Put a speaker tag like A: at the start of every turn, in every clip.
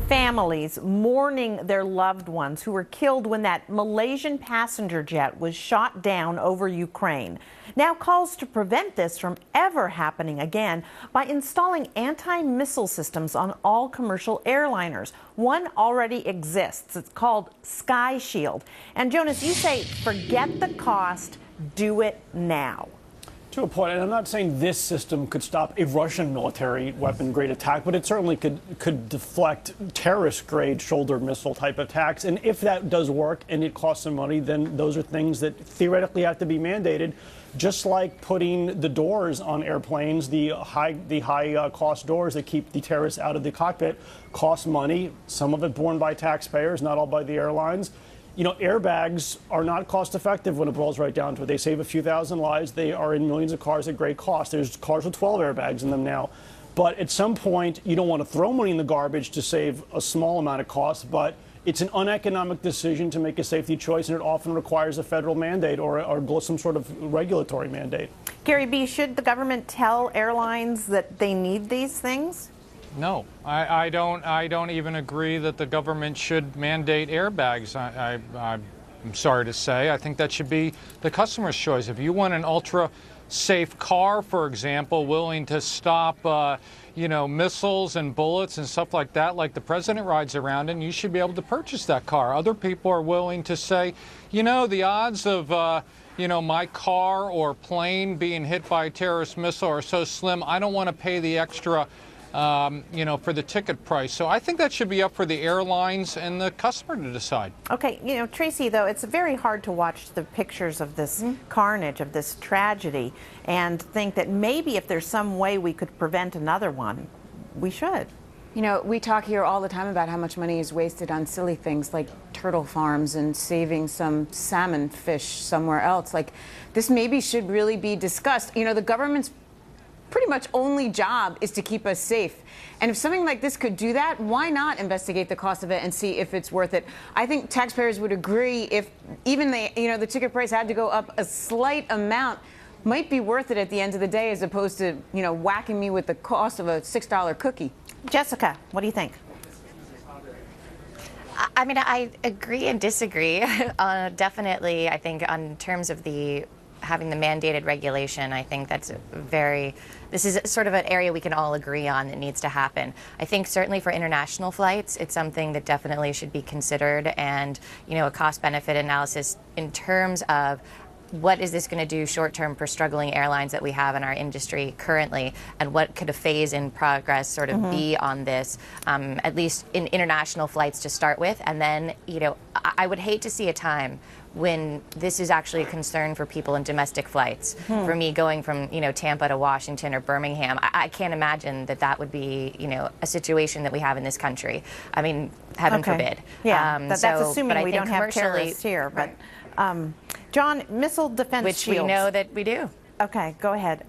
A: Families mourning their loved ones who were killed when that Malaysian passenger jet was shot down over Ukraine. Now calls to prevent this from ever happening again by installing anti-missile systems on all commercial airliners. One already exists. It's called Sky Shield. And Jonas, you say forget the cost, do it now.
B: To a point, and I'm not saying this system could stop a Russian military weapon-grade attack, but it certainly could deflect terrorist-grade shoulder missile type attacks. And if that does work and it costs some money, then those are things that theoretically have to be mandated. Just like putting the doors on airplanes, the high cost doors that keep the terrorists out of the cockpit, cost money. Some of it borne by taxpayers, not all by the airlines. You know, airbags are not cost effective when it boils right down to it. They save a few thousand lives. They are in millions of cars at great cost. There's cars with 12 airbags in them now. But at some point, you don't want to throw money in the garbage to save a small amount of cost, but it's an uneconomic decision to make a safety choice, and it often requires a federal mandate or some sort of regulatory mandate.
A: Gary B., should the government tell airlines that they need these things?
C: No, I don't even agree that the government should mandate airbags. I'm sorry to say. I think that should be the customer's choice. If you want an ultra-safe car, for example, willing to stop, missiles and bullets and stuff like that, like the president rides around in, you should be able to purchase that car. Other people are willing to say, the odds of my car or plane being hit by a terrorist missile are so slim, I don't want to pay the extra for the ticket price. So I think that should be up for the airlines and the customer to decide.
A: Okay, Tracy, though, it's very hard to watch the pictures of this carnage, of this tragedy, and think that maybe if there's some way we could prevent another one, we should.
D: We talk here all the time about how much money is wasted on silly things like turtle farms and saving some salmon fish somewhere else. Like, this maybe should really be discussed. The government's pretty much only job is to keep us safe. And if something like this could do that, why not investigate the cost of it and see if it's worth it? I think taxpayers would agree if even the ticket price had to go up a slight amount, might be worth it at the end of the day, as opposed to, whacking me with the cost of a $6 cookie.
A: Jessica, what do you think?
E: I mean, I agree and disagree. Definitely, I think in terms of having the mandated regulation, I think this is sort of an area we can all agree on that needs to happen. I think certainly for international flights, it's something that definitely should be considered, and, a cost-benefit analysis in terms of what is this going to do short-term for struggling airlines that we have in our industry currently, and what could a phase-in progress sort of be on this, at least in international flights to start with. And then, I would hate to see a time when this is actually a concern for people in domestic flights. For me, going from, Tampa to Washington or Birmingham, I can't imagine that would be, a situation that we have in this country. I mean, heaven forbid.
A: Yeah, that's assuming we don't have terrorists here. But, John, missile defense
E: which
A: shields.
E: We know that we do.
A: Okay, go ahead.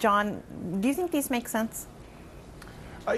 A: John, do you think these make sense?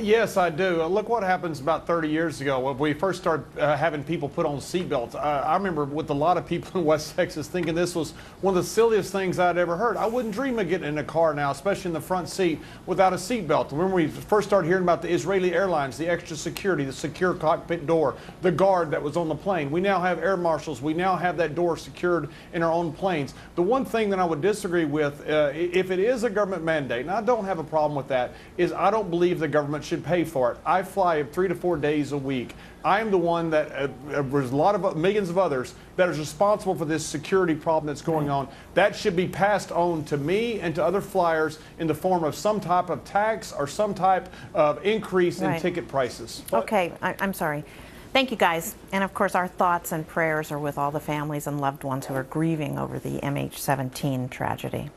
F: Yes, I do. Look what happens about 30 years ago when we first started having people put on seatbelts. I remember with a lot of people in West Texas thinking this was one of the silliest things I'd ever heard. I wouldn't dream of getting in a car now, especially in the front seat, without a seatbelt. Remember we first started hearing about the Israeli Airlines, the extra security, the secure cockpit door, the guard that was on the plane. We now have air marshals. We now have that door secured in our own planes. The one thing that I would disagree with, if it is a government mandate, and I don't have a problem with that, is I don't believe the government should pay for it. I fly 3 to 4 days a week. I am the one that there's a lot of millions of others that is responsible for this security problem that's going on. That should be passed on to me and to other flyers in the form of some type of tax or some type of increase in ticket prices.
A: Okay, I'm sorry. Thank you, guys. And of course, our thoughts and prayers are with all the families and loved ones who are grieving over the MH17 tragedy.